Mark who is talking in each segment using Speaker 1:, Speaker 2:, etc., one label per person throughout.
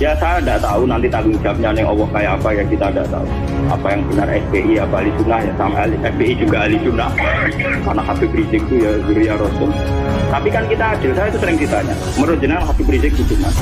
Speaker 1: Ya saya tidak tahu nanti tanggung jawabnya yang Allah kayak apa ya, kita tidak tahu. Apa yang benar FPI apa ahli sunnah ya, sama FPI juga ahli sunnah. Karena Habib Rizik itu ya zuriya Rasul. Tapi kan kita adil, saya itu sering ditanya. Menurut jenengan Habib Rizik itu mas?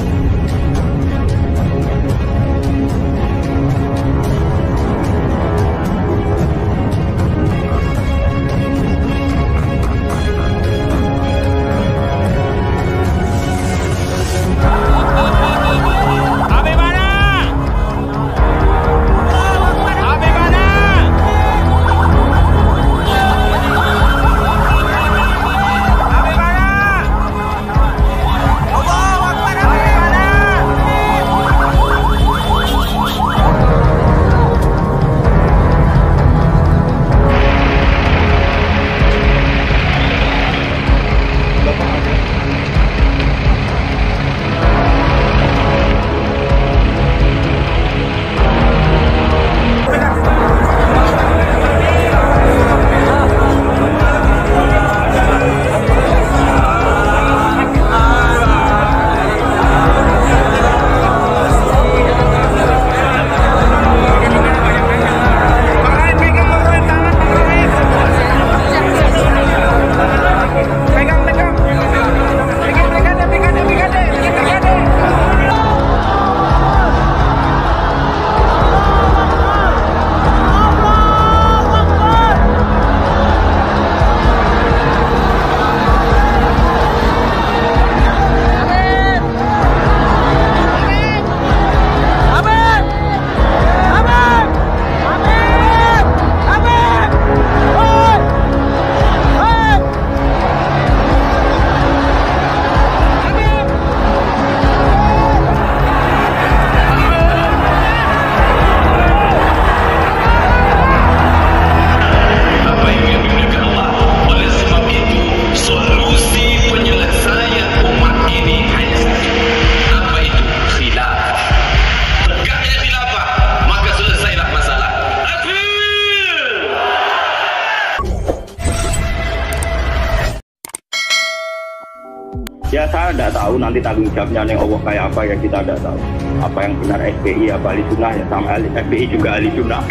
Speaker 1: Ya saya tidak tahu nanti tanggung jawabnya yang Allah kayak apa ya, kita tidak tahu. Apa yang benar FPI apa ahli sunnah ya, sama FPI juga ahli sunnah.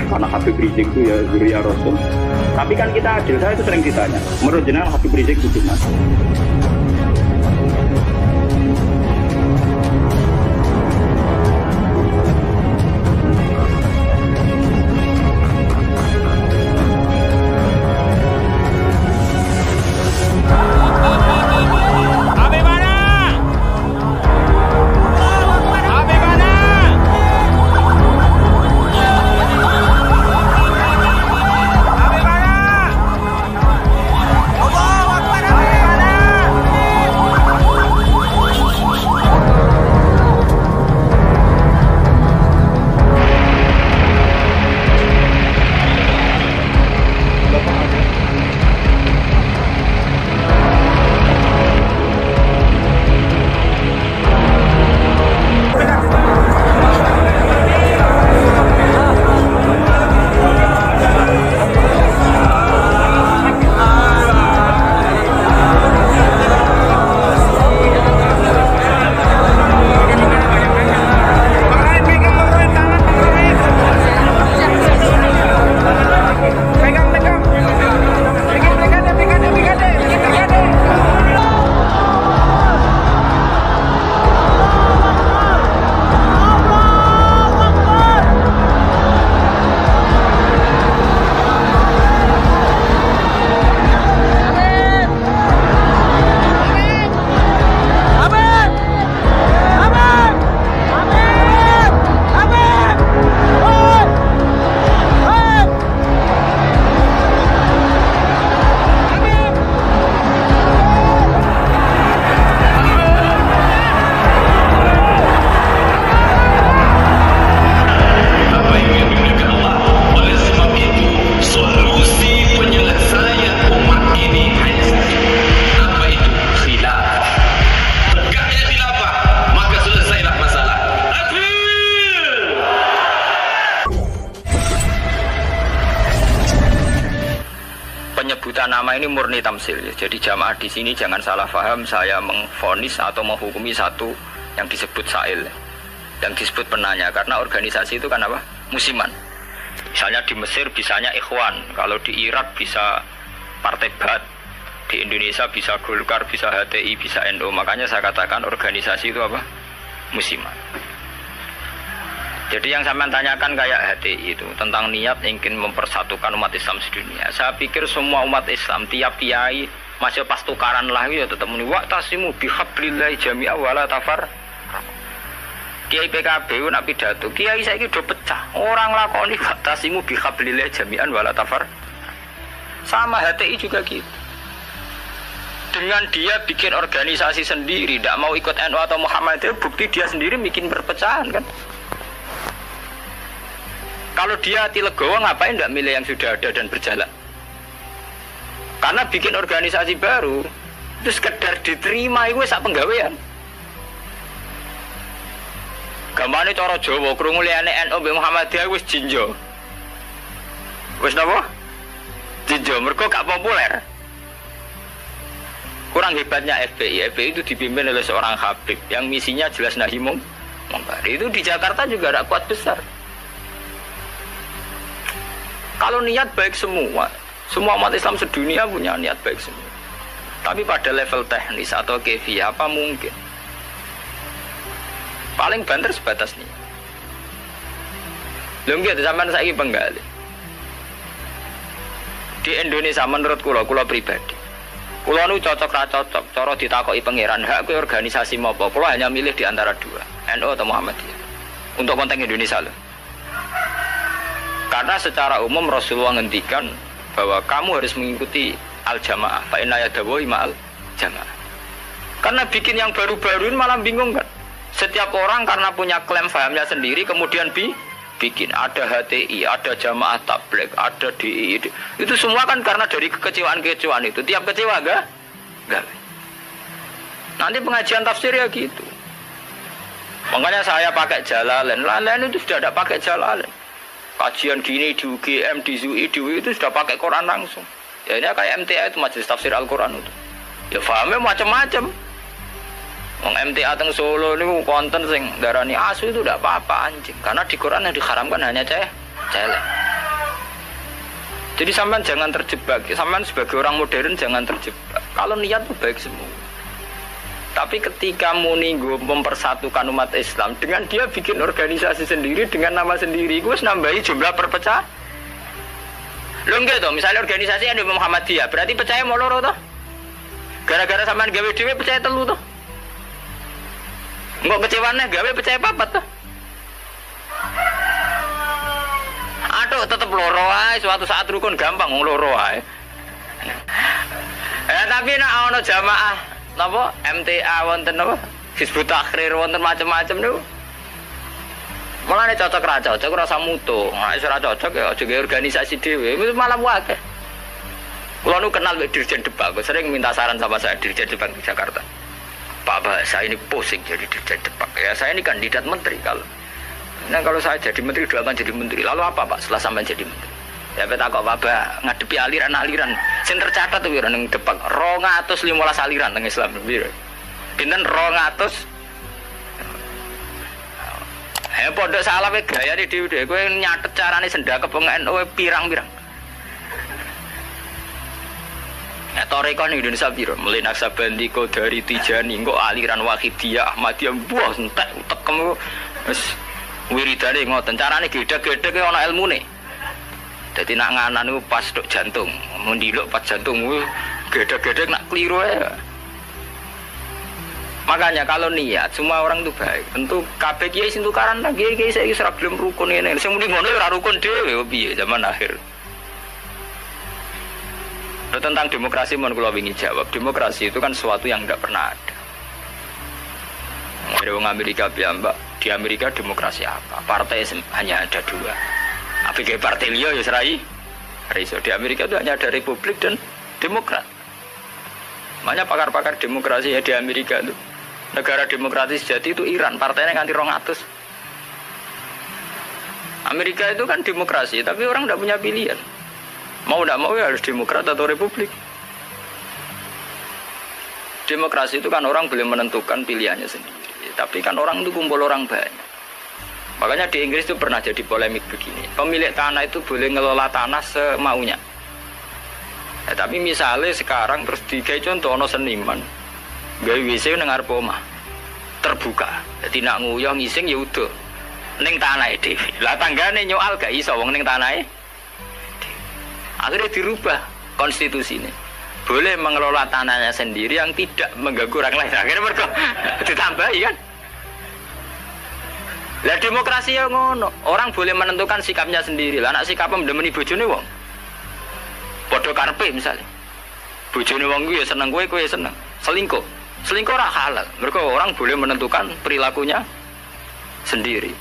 Speaker 1: Karena Habib Rizik itu ya zuriya Rasul. Tapi kan kita adil, saya itu sering ditanya. Menurut jenengan Habib Rizik itu mas?
Speaker 2: Penyebutan nama ini murni tamsil. Jadi jamaah di sini jangan salah paham saya mengvonis atau menghukumi satu yang disebut Sa'il. yang disebut penanya, karena organisasi itu kan apa? Musiman. Misalnya di Mesir bisanya Ikhwan, kalau di Irak bisa Partai Ba'ath, di Indonesia bisa Golkar, bisa HTI, bisa NU. Makanya saya katakan organisasi itu apa? Musiman. Jadi yang sampean tanyakan kayak HTI itu tentang niat ingin mempersatukan umat Islam sedunia. Saya pikir semua umat Islam tiap kiai masih pas tukaran lah ya tetap muni wa'tasimu bihablillahi jami'a wala tafar. Kiai PKB nak pidato, kiai saiki do pecah. Orang lakoni wa'tasimu bihablillahi jami'an wala tafar. Sama HTI juga gitu. Dengan dia bikin organisasi sendiri, tidak mau ikut NU atau Muhammadiyah, bukti dia sendiri bikin perpecahan kan. Kalau dia hati legowo ngapain tidak milih yang sudah ada dan berjalan? Karena bikin organisasi baru itu sekedar diterima itu sak penggawean. Gamane cara Jawa krungu liyane NU mbek Muhammadiyah wis jinjo. Wis napa? Jinjo mergo gak populer. Kurang hebatnya FPI. FPI itu dipimpin oleh seorang Habib yang misinya jelas nahi mungkar. Itu di Jakarta juga ada kuat besar. Kalau niat baik semua umat Islam sedunia punya niat baik semua. Tapi pada level teknis atau kefiyah apa mungkin? Paling banter sebatas nih. Lho nggih sampean saiki penggali. Di Indonesia menurut kula pribadi. Kula nu cocok ra cocok, cara ditakoki pangeran hak kuwi organisasi apa? Kula hanya milih di antara dua, NU atau Muhammadiyah. Untuk konteks Indonesia loh. Karena secara umum Rasulullah ngendikan bahwa kamu harus mengikuti al-jamaah, fa inna yadawi ma'al jamaah. Karena bikin yang baru-baru ini malah bingung kan. Setiap orang karena punya klaim fahamnya sendiri kemudian bikin ada HTI, ada jamaah tabligh, ada DI. Itu semua kan karena dari kekecewaan-kekecewaan itu. Tiap kecewa enggak? Nanti pengajian tafsir ya gitu. Makanya saya pakai Jalalain. Lain itu sudah ada pakai Jalalain. Kajian gini di UGM, di ZUI, di UI itu sudah pakai Quran langsung. Ya ini kayak MTA itu majelis tafsir Al-Quran itu. Ya fahamnya macam-macam. Wong MTA teng Solo niku konten sing darani asu itu tidak apa-apa anjing. Karena di Quran yang diharamkan hanya celek. Jadi sampean jangan terjebak. Sampean sebagai orang modern jangan terjebak. Kalau niat itu baik semua. Tapi ketika muni mempersatukan umat Islam dengan dia bikin organisasi sendiri dengan nama sendiri, gue nambahi jumlah perpecahan. Lo enggak toh, misalnya organisasi ada Muhammadiyah, berarti percaya mau loro toh? Gara-gara sampean gawe dhewe percaya telu toh? Enggak kecewane gawe percaya papat toh? Aduh, tetep loro ae, suatu saat rukun gampang loro ae. Tapi nek ana jamaah napa MTA wonten napa Hizbut Tahrir wonten macam-macam niku. Mulane cocok ra cocok ora usah mutu. Nek ora cocok ya aja gawe organisasi dhewe. Itu malah wae. Kula nu kenal Pak Dirjen Depak, sering minta saran sama saya Dirjen Depak di Jakarta. Pak, saya ini pusing jadi Dirjen Depak. Ya saya ini kandidat menteri kalau. Nah kalau saya jadi menteri doakan jadi menteri. Lalu apa Pak setelah sampai jadi menteri? Ya peta kok Bapak ngadepi aliran-aliran sing tercatat tuh wira ning Depak 215 aliran teng Islam piro. Pinten 200. Pondok salah wae gayane dhewe kowe nyatet carane sendakep wong NU pirang-pirang. Nek toreko ning Indonesia piro? Mulai Naksabandi Qadari Tijani engko aliran Wahidiyah Ahmadiyah buah entek tekem wis wiridane ngoten carane gedhe-gedhe ana ilmune. Jadi nak nganan itu pas dok jantung, mendiluk pas jantung, gedek-gedek nak keliru ya. Makanya kalau niat, semua orang itu baik. Tentu kabeh kiai sing tukaran lah, kiai saiki ora gelem rukun ngene. Sing muni ngono ora rukun dhewe piye zaman akhir. Tentang demokrasi mohon kula wingi jawab. Demokrasi itu kan sesuatu yang tidak pernah ada. Ada orang Amerika bilang, Mbak, di Amerika demokrasi apa? Partai hanya ada dua. Apalagi partai liya ya serai. Di Amerika itu hanya ada Republik dan Demokrat. Makanya pakar-pakar demokrasi ya di Amerika itu. Negara demokratis sejati itu Iran, partainya nganti 200. Amerika itu kan demokrasi, tapi orang tidak punya pilihan. Mau tidak mau ya harus Demokrat atau Republik. Demokrasi itu kan orang boleh menentukan pilihannya sendiri. Tapi kan orang itu kumpul orang banyak. Makanya di Inggris itu pernah jadi polemik begini. Pemilik tanah itu boleh ngelola tanah semaunya. Tapi misalnya sekarang terus digawe contoh ono seniman gawe WC nang ngarep omah terbuka. Jadi nak nguyah ngising ya udah ning tanahe dhewe. Lah tanggane nyoal gak iso wong ning tanahe. Akhirnya dirubah konstitusinya. Boleh mengelola tanahnya sendiri yang tidak mengganggu orang lain. Akhirnya mereka ditambahi kan. Lah demokrasi ya ngono. Orang boleh menentukan sikapnya sendiri. Lah anak sikapnya mendemeni bojone wong. Padha karepe misalnya. Bojone wong kuwi ya seneng kowe ya seneng. Selingkuh. Selingkuh ora halal. Mereka orang boleh menentukan perilakunya sendiri.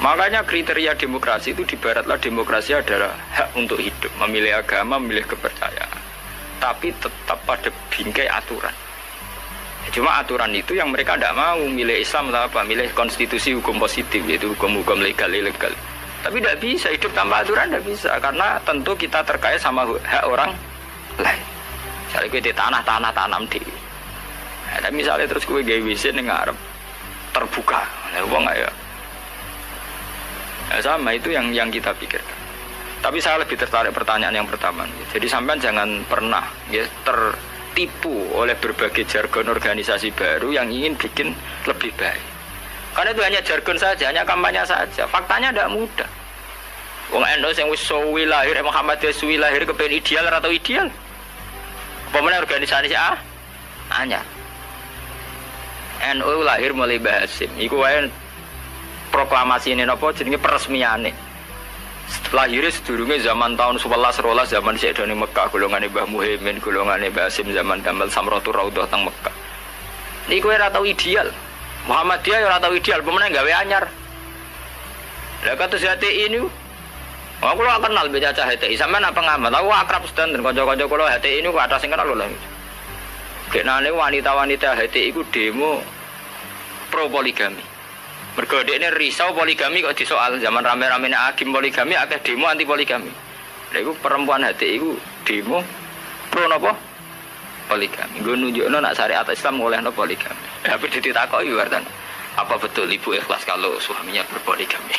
Speaker 2: Makanya kriteria demokrasi itu di baratlah demokrasi adalah hak untuk hidup, memilih agama, memilih kepercayaan. Tapi tetap pada bingkai aturan. Cuma aturan itu yang mereka tidak mau, milih Islam atau apa, milih konstitusi hukum positif, yaitu hukum-hukum legal, ilegal. Tapi tidak bisa, hidup tanpa aturan tidak bisa, karena tentu kita terkait sama hak orang lain. Misalnya gue di tanah tanam di. Nah, misalnya terus gue gawe WC ning ngarep terbuka, nah wong ayo. Nah, sama itu yang kita pikirkan. Tapi saya lebih tertarik pertanyaan yang pertama. Jadi sampean jangan pernah ya tertipu oleh berbagai jargon organisasi baru yang ingin bikin lebih baik. Karena itu hanya jargon saja, hanya kampanye saja. Faktanya tidak mudah. Wong NU yang wis suwi lahir, Muhammadiyah suwi lahir kepen ideal atau ideal? Pemene organisasi anyar. NU lahir mulai Mbah Hasim. Iku wae proklamasi ini napa jenenge peresmiane. Lahirnya sedurunge zaman tahun 11 zaman Sayyidina Mekah, golongane Mbah Muhaimin, golongane Mbah Hasim zaman damel Samratul Raudhah teng Mekah. Niku ora tau ideal. Muhammadiyah ora tau ideal, pemene gawe anyar. Lah kados HTI ini aku lo kenal beca HTI, sampean apa ngamat? Aku akrab sedan dan kanca-kanca kula HTI ini ku atas sing kenal lho. Kenane wanita-wanita HTI ku demo pro poligami. Mergo dekne risau poligami kok disoal zaman rame-ramene agim poligami akeh demo anti poligami. Lha iku perempuan HTI ku demo pro napa? Poligami. Nggo nunjukno nek syariat Islam olehno poligami. Tapi ditakoki wartan, apa betul ibu ikhlas kalau suaminya berpoligami?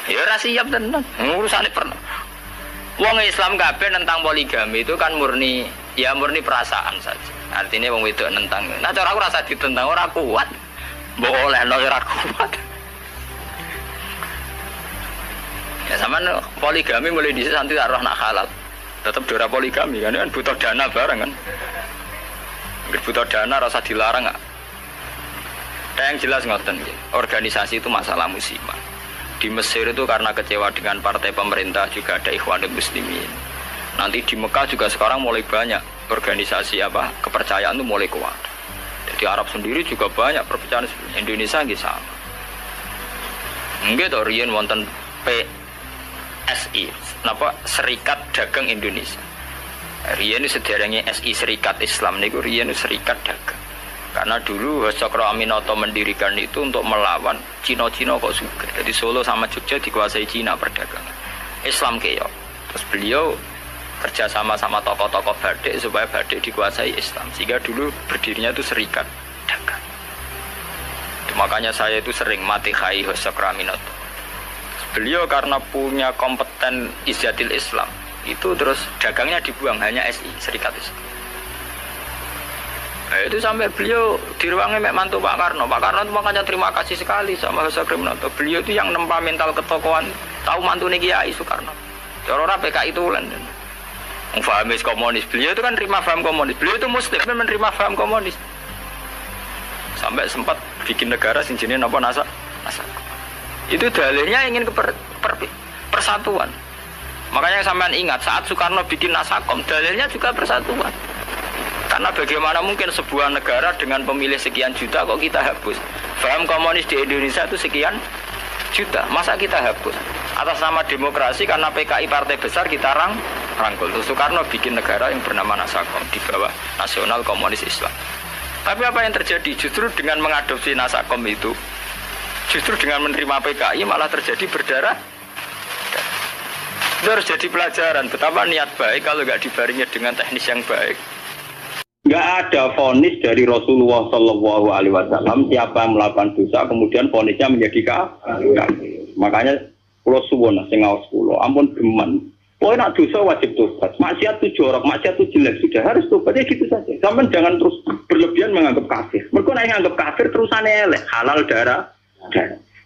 Speaker 2: Ya ora siap tenan. Urusane pernah. Wong Islam kabeh tentang poligami itu kan murni perasaan saja. Artinya wong wedok nentang. Nah cara aku rasa ditentang ora kuat. Mbok olehno ora kuat. Ya sampean poligami mulai dhisik santi tak roh nak halal. Tetap dora poligami kan butuh dana bareng kan. Butuh dana rasa dilarang enggak? Yang jelas ngoten nggih. Organisasi itu masalah musiman. Di Mesir itu karena kecewa dengan partai pemerintah juga ada Ikhwanul Muslimin. Nanti di Mekah juga sekarang mulai banyak organisasi kepercayaan itu mulai kuat. Di Arab sendiri juga banyak perpecahan. Indonesia nggih sama. Nggih to riyen wonten PSI, Serikat Dagang Indonesia. Riyen sederenge SI Serikat Islam niku riyen Serikat Dagang. Karena dulu Cokro Aminoto mendirikan itu untuk melawan Cina-Cina kok juga. Jadi Solo sama Jogja dikuasai Cina perdagangan. Islam keok. Terus beliau kerja sama tokoh-tokoh Badik supaya Badik dikuasai Islam. Sehingga dulu berdirinya itu Serikat Dagang. Makanya saya itu sering mati khai Cokro Aminoto. Beliau karena punya kompeten Izzatil Islam, itu terus dagangnya dibuang, hanya SI Serikat Islam. Nah, itu sampai beliau di ruangnya mek mantu Pak Karno. Pak Karno itu makanya terima kasih sekali sama Cokro Aminoto. Beliau itu yang nempa mental ketokohan, tahu mantune Kiai Soekarno. Orang PKI itu lan. Fahamis komunis. Beliau itu kan terima paham komunis. Beliau itu muslim menerima paham komunis. Sampai sempat bikin negara sing jenenge napa NASA. Itu dalilnya ingin persatuan. Makanya sampean ingat saat Soekarno bikin Nasakom, dalilnya juga persatuan. Karena bagaimana mungkin sebuah negara dengan pemilih sekian juta kok kita hapus? Paham komunis di Indonesia itu sekian juta, masa kita hapus? Atas nama demokrasi karena PKI partai besar kita rangkul. Terus Soekarno bikin negara yang bernama Nasakom di bawah Nasional Komunis Islam. Tapi apa yang terjadi? Justru dengan mengadopsi Nasakom itu, justru dengan menerima PKI malah terjadi berdarah. Itu harus jadi pelajaran betapa niat baik kalau nggak dibarengi dengan teknis yang baik
Speaker 1: Nggak ada vonis dari Rasulullah Shallallahu Alaihi Wasallam siapa yang melakukan dosa kemudian vonisnya menjadi kafir. Makanya pulau suwon sing ngaos pulau ampun geman. Pokoknya nak dosa wajib tobat. Maksiat itu jorok, maksiat itu jelek sudah harus tobat ya gitu saja. Sampai jangan terus berlebihan menganggap kafir. Mereka nak nganggap kafir terusannya elek halal darah.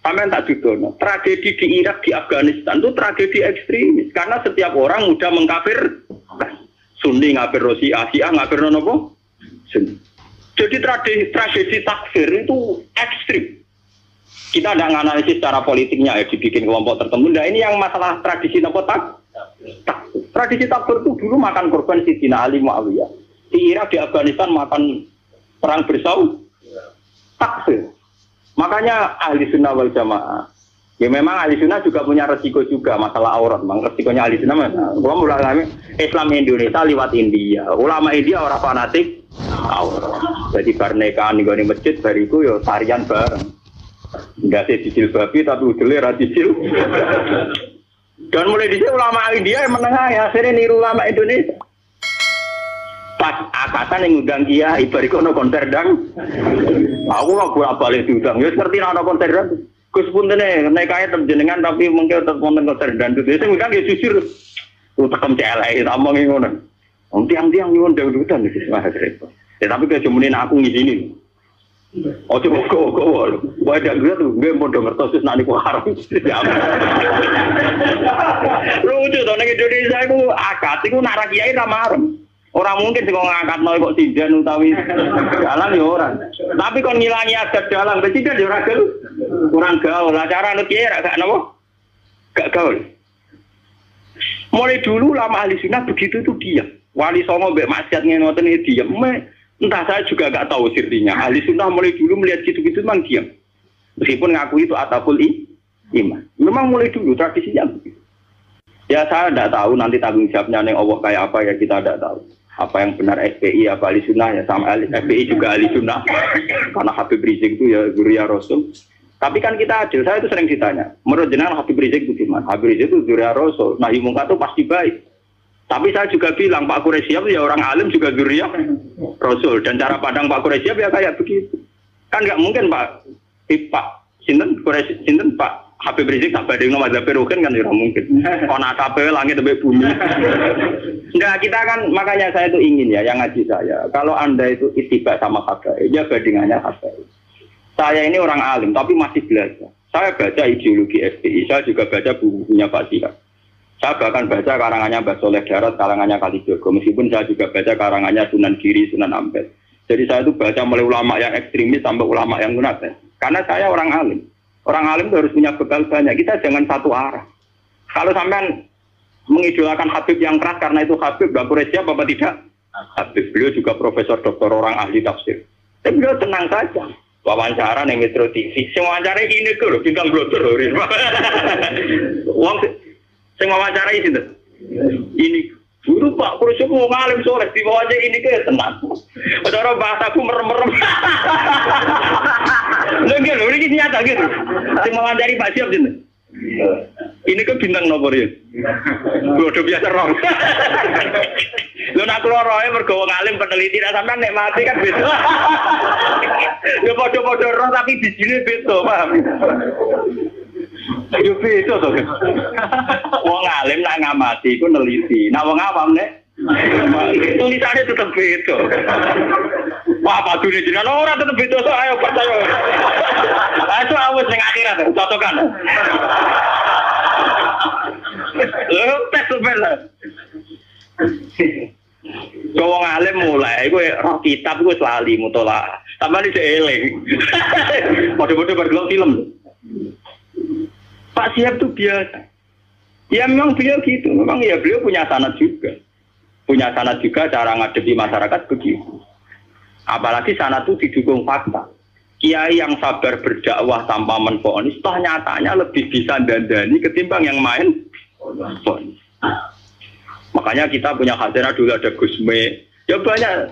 Speaker 1: Sampai tak judono. Tragedi di Irak, di Afghanistan itu tragedi ekstremis karena setiap orang mudah mengkafir. Sunni ngafir Syiah, Syiah ngafir nopo? Sunni. Jadi tragedi takfir itu ekstrim. Kita tidak menganalisis secara politiknya ya dibikin kelompok tertentu. Nah ini yang masalah tradisi nopo tradisi takfir itu dulu makan korban Sidina Ali Muawiyah. Di Irak, di Afghanistan makan perang bersaudara. Takfir. Makanya ahli sunnah wal jamaah. Ya memang ahli sunnah juga punya resiko juga masalah aurat. Memang resikonya ahli sunnah. Ulama Islam Indonesia lewat India. Ulama India orang fanatik aurat. Jadi pernikahan di masjid bariku yo tarian bareng. Enggak sih cicil babi tapi udele ra cicil. Dan mulai dhisik ulama India yang menengah ya akhirnya niru ulama Indonesia. Pas akatan yang ngundang kiai bariku ono konser dang. Aku lah bolak-balik diundang. Ya seperti ono konser dang. Gus puntene nek kaya terjenengan tapi mungkin tetep wonten konser dan itu sing ngundang ya jujur. Tekem celek tamongi ngono. Wong tiang-tiang nyuwun dangdutan iki wah repot. Ya tapi kejemunin aku ngizini. Ojo kok wae dak gue tuh gue mau ngertos nek niku haram. Lucu to nek Indonesia iku akad iku nak ra kiai ra marem. Ora mungkin sing ngangkatno kok tinjan utawi dalang ya ora. Tapi kon ngilangi adat dalang tinjan ya ora gaul. Kurang gaul. Lah cara nut kiai ra gak napa? Gak gaul. Mulai dulu lama ahli sunnah begitu itu diam. Wali songo mbek maksiat ngoten iki diam. Entah saya juga gak tahu sirrinya. Ahli sunnah mulai dulu melihat gitu-gitu memang diam. Meskipun ngaku itu atapul iman. Memang mulai dulu tradisinya begitu. Ya saya tidak tahu nanti tanggung jawabnya yang Allah kayak apa ya kita tidak tahu. Apa yang benar SPI apa ahli sunnah ya sama SPI juga ahli sunnah. Karena Habib Rizik itu ya Zuriya Rasul. Tapi kan kita adil, saya itu sering ditanya. Menurut jenengan Habib Rizik itu gimana? Habib Rizik itu Zuriya Rasul. Nahi mungkar itu pasti baik. Tapi saya juga bilang Pak Quraisyab ya orang alim juga Zuriya Rasul. Dan cara pandang Pak Quraisyab ya kayak begitu. Kan nggak mungkin Pak Sinten Pak Habib Rizik tak banding nama Zabir Rukin kan tidak mungkin. Kona kabel langit sampai bumi. Nah kita kan makanya saya itu ingin ya yang ngaji saya. Kalau anda itu ittiba sama habaib, ya bandingannya habaib. Saya ini orang alim tapi masih belajar. Saya baca ideologi SPI, saya juga baca bukunya Pak Sihat. Saya bahkan baca karangannya Mbah Soleh Darat, karangannya Kalijogo. Meskipun saya juga baca karangannya Sunan Giri, Sunan Ampel. Jadi saya itu baca mulai ulama yang ekstremis sampai ulama yang munafik. Karena saya orang alim. Orang alim itu harus punya bekal banyak. Kita jangan satu arah. Kalau sampean mengidolakan Habib yang keras karena itu Habib, Mbak Quraisyab apa tidak? Habib. Beliau juga profesor doktor orang ahli tafsir. Tapi beliau tenang saja. Wawancara ning Metro TV. Sing wawancara ini kok lho bintang blotor lho. Wong sing wawancara iki sinten? Ini guru Pak Quraisyab mau ngalim soleh di bawahnya ini ke tenang. Saudara bahasaku merem-merem. Lagi lho iki nyata gitu. Sing wawancara Pak Siap sinten? Ini ke bintang nomor ya. Bodoh biasa rong. Lho nak loroe mergo wong alim peneliti ra sampean nek mati kan beda. Ya padha-padha roh tapi bijine beda, paham? Yo beda to. Wong alim nak ngamati iku neliti. Nak wong awam nek tulisannya tetap beda. Wah, padune jenengan ora tetep beda so ayo percaya. Itu awes ning akhirat cocokan. Lho tes bener. Wong alim mulai kowe roh kitab iku lali mutolaah. Sampeyan iki eling. Padha-padha bergelok film. Pak Siap itu biasa. Ya memang beliau gitu. Memang ya beliau punya sanad juga. Punya sanad juga cara ngadepi masyarakat begitu. Apalagi sanad itu didukung fakta. Kiai yang sabar berdakwah tanpa menfonis, toh nyatanya lebih bisa dandani ketimbang yang main fonis. Makanya kita punya khazanah dulu ada Gusme. Ya banyak.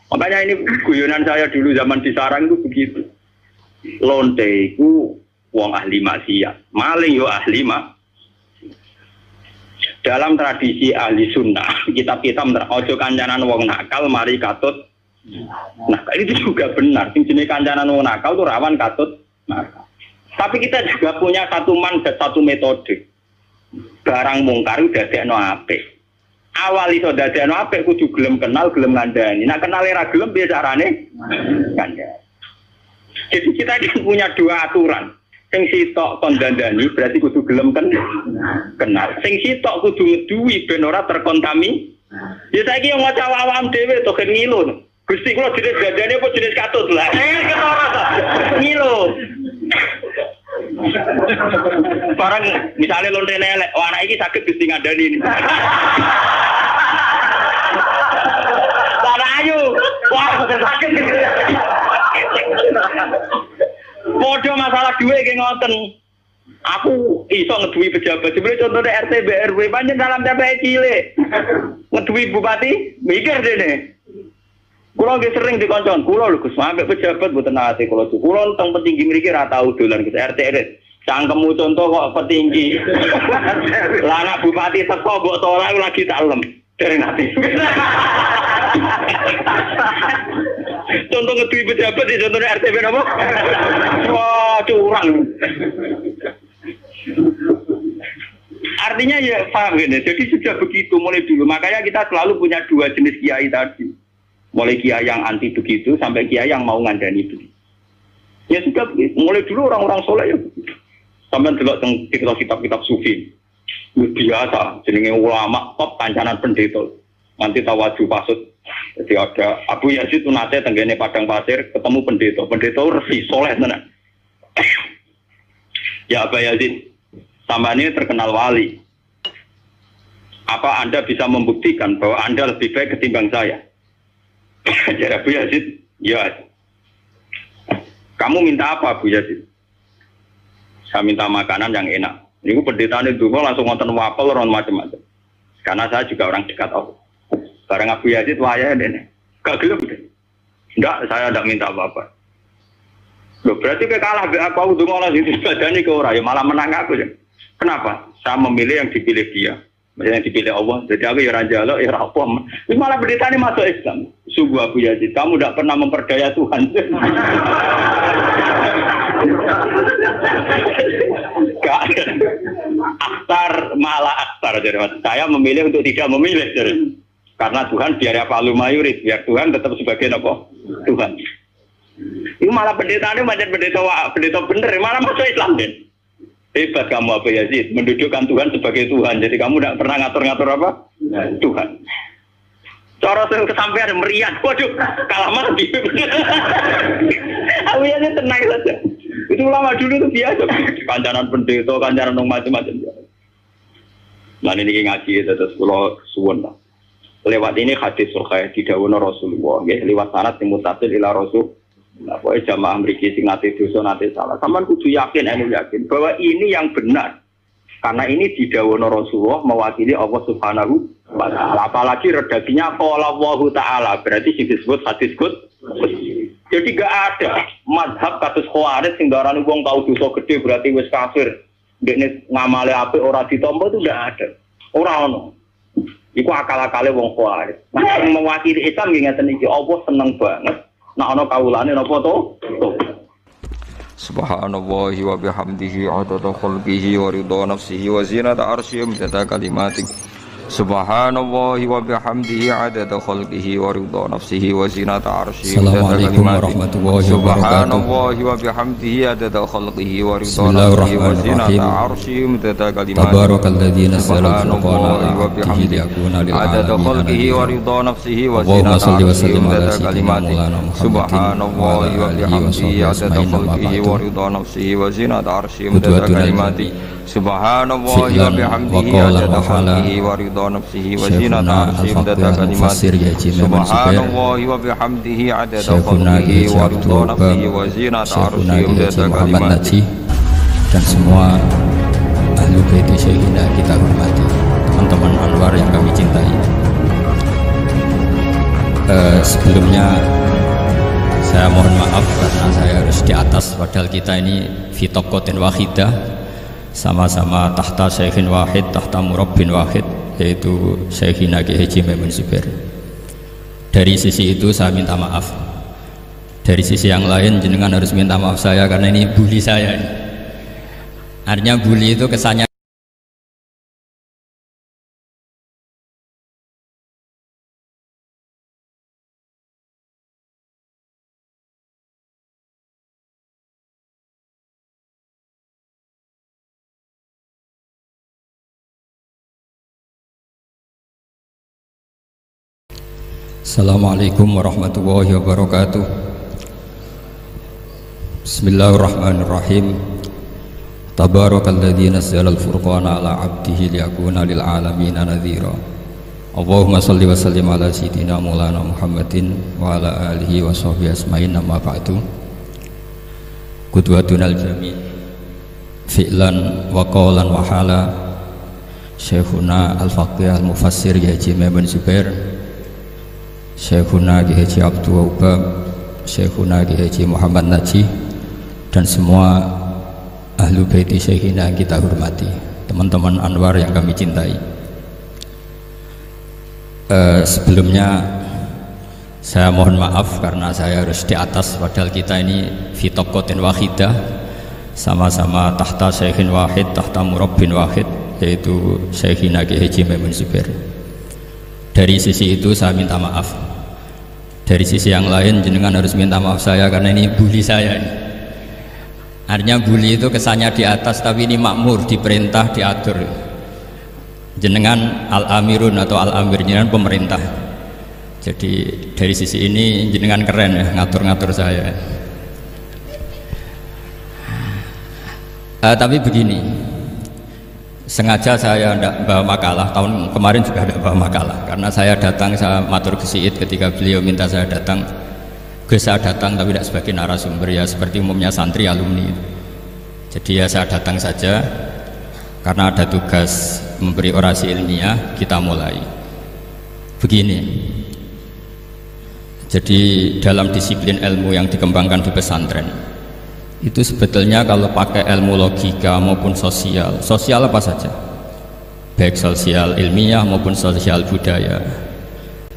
Speaker 1: Makanya ini guyonan saya dulu zaman di sarang itu begitu. Lonte itu wong ahli maksiat, maling yo ahli maksiat. Dalam tradisi ahli sunnah, kitab-kitab ojo kancanan wong nakal mari katut Nah, itu juga benar. Sing jenenge kancanan wong nakal itu rawan katut nakal. Tapi kita juga punya satu mandat, satu metode. Barang mungkar udah dadekno apik. Awal iso dadekno apik kudu gelem kenal, gelem ngandani. Nek kenal ra gelem piye carane? Kandhani. Jadi kita punya dua aturan. Sing sitok kon dandani berarti kudu gelem kenal. Sing sitok kudu ngeduwi ben ora terkontami. Ya saiki yo maca awam dhewe to gen ngilu. Gusti kula jenis dandane apa jenis katut lah. Ketara to. Ngilu. Barang misalnya lonte elek, oh anak iki sakit Gusti ngandani ini. Lah ayo. Wah, sakit. Podo masalah duit kayak ngoten. Aku iso ngeduwi pejabat. Sebenarnya contohnya RT BRW panjang dalam TPI cilik. Ngeduwi bupati, mikir dene. Kulo nggih sering dikoncon, kulo lho Gus, sampe pejabat mboten nate kulo. Kulo teng petinggi mriki ra tau dolan Gus RT RT. Cangkemmu contoh kok petinggi. Lah anak bupati teko mbok tolak lagi tak lem. Dereng nate. Contoh ngeduwi pejabat di contohnya RT napa? Wah, curang. Artinya ya paham gini. Jadi sudah begitu mulai dulu. Makanya kita selalu punya dua jenis kiai tadi. Mulai kiai yang anti begitu sampai kiai yang mau ngandani begitu. Ya sudah begitu. Mulai dulu orang-orang soleh ya begitu. Sampai delok teng kitab-kitab sufi. Biasa jenenge ulama top kancanan pendeta. Nanti tawaju pasut. Jadi ada Abu Yazid nate tenggene padang pasir ketemu pendeta. Pendeta resi soleh tenan. Ya Abu Yazid, sama ini terkenal wali. Apa Anda bisa membuktikan bahwa Anda lebih baik ketimbang saya? Jadi Abu Yazid, ya. Kamu minta apa Abu Yazid? Saya minta makanan yang enak. Ini pendeta itu langsung ngonten wapel ron macam-macam. Karena saya juga orang dekat Allah. Barang Abu Yazid wayah dene. Gak gelem deh. Enggak, saya tidak minta apa-apa. Loh, berarti kalah aku ndonga Allah itu badane ke ora ya malah menang aku ya. Kenapa? Saya memilih yang dipilih dia. Yang dipilih Allah. Jadi aku ya ora njaluk ya ora apa. Ini malah pendetane masuk Islam. Sungguh Abu Yazid, kamu tidak pernah memperdaya Tuhan. Gak ada. Akhtar malah akhtar. Jadi saya memilih untuk tidak memilih. Jadi. Karena Tuhan biar apa lumayurit, biar Tuhan tetap sebagai apa? Tuhan. Itu malah pendeta ini macam pendeta bener, malah masuk Islam deh. Hebat kamu Abu Yazid, mendudukkan Tuhan sebagai Tuhan. Jadi kamu tidak pernah ngatur-ngatur apa? Tuhan. Cara saya kesampean meriah, waduh, kalah mati. Abu Yazid tenang saja. Itu ulama dulu itu biasa, kancanan pendeta, kancanan macam-macam. Nah ini ngaji terus pulau suwon lah. Lewat ini hadis sahih didhawuhna Rasulullah nggih liwat sanad sing mutasil ila Rasul. Nah, pokoke jamaah mriki sing nate dosa nate salah. Sampeyan kudu yakin bahwa ini yang benar. Karena ini didhawuhna Rasulullah mewakili Allah Subhanahu wa taala. Apalagi redaksinya qala Allahu taala, berarti sing disebut hadis qudsi. Jadi gak ada mazhab kados Khawarij sing darani wong tau dosa gede berarti wis kafir. Dekne ngamale apik ora ditampa itu ndak ada. Ora ono. Iku akal-akale wong Khawarij. Nah, yang mewakili Islam ngeten iki Allah seneng banget. Nek ana kawulane napa to?
Speaker 2: Subhanallahi wa bihamdihi adada khalqihi wa ridha nafsihi wa zinata arsyihi wa kalimatih. Subhanallahi wa bihamdihi adada khalqihi wa ridha nafsihi wa zinata arsyihi wa
Speaker 3: Assalamualaikum warahmatullahi wabarakatuh.
Speaker 2: Subhanallahi wa bihamdihi adada khalqihi wa ridha nafsihi wa zinata arsyihi wa kalimatih.
Speaker 3: Tabarakalladzi nazzala al-Qur'ana wa bihamdihi
Speaker 2: adada khalqihi wa ridha nafsihi wa zinata arsyihi wa kalimatih. Subhanallahi wa bihamdihi adada khalqihi wa ridha nafsihi wa zinata arsyihi wa kalimatih. Subhanallahi wa bihamdihi adada khalqihi wa ridha nafsihi wa zinata arsyihi wa kalimatih. Subhanallahi wa bihamdihi adada khalqihi wa ridha nafsihi wa zinata arsyihi wa kalimatih.
Speaker 3: Dan semua ahli bait Syekhina kita hormati, teman-teman Anwar yang kami cintai. Sebelumnya saya mohon maaf karena saya harus di atas, padahal kita ini fi taqatin wahidah, sama-sama tahta syekhin wahid, tahta murabbin wahid, yaitu Syekhina Ki Haji Maimun Zubair. Dari sisi itu saya minta maaf. Dari sisi yang lain jenengan harus minta maaf saya karena ini bully saya. Artinya bully itu kesannya Assalamualaikum warahmatullahi wabarakatuh. Bismillahirrahmanirrahim. Tabarakalladzi nazzala al-furqana ala 'abdihi liyakuna lil 'alamin nadhira. Allahumma shalli wa sallim ala sayyidina Maulana Muhammadin wa ala alihi wa sahbihi asma'in, amma ba'du. Qudwatunal jami' fi'lan wa qawlan wa hala Syekhuna al-faqih al-mufassir Haji Maimun Zubair, Syekhuna Ki Haji Abdul Wahab, Syekhuna Ki Haji Muhammad Najih, dan semua ahlu baiti Syekhina yang kita hormati, teman-teman Anwar yang kami cintai. Sebelumnya saya mohon maaf karena saya harus di atas, padahal kita ini fi taqatin wahidah, sama-sama tahta Syekhin wahid, tahta murabbin wahid, yaitu Syekhina Ki Haji Maimun Zubair. Dari sisi itu saya minta maaf. Dari sisi yang lain jenengan harus minta maaf saya karena ini bully saya. Artinya bully itu kesannya di atas, tapi ini makmur, diperintah, diatur. Jenengan al-amirun atau al-amir, jenengan pemerintah. Jadi dari sisi ini jenengan keren ya, ngatur-ngatur saya. Tapi begini, sengaja saya tidak bawa makalah, tahun kemarin juga tidak bawa makalah, karena saya datang, saya matur ke Syed ketika beliau minta saya datang. Saya datang tapi tidak sebagai narasumber, ya seperti umumnya santri alumni. Jadi ya saya datang saja karena ada tugas memberi orasi ilmiah. Kita mulai begini. Jadi dalam disiplin ilmu yang dikembangkan di pesantren itu sebetulnya kalau pakai ilmu logika maupun sosial apa saja, baik sosial ilmiah maupun sosial budaya,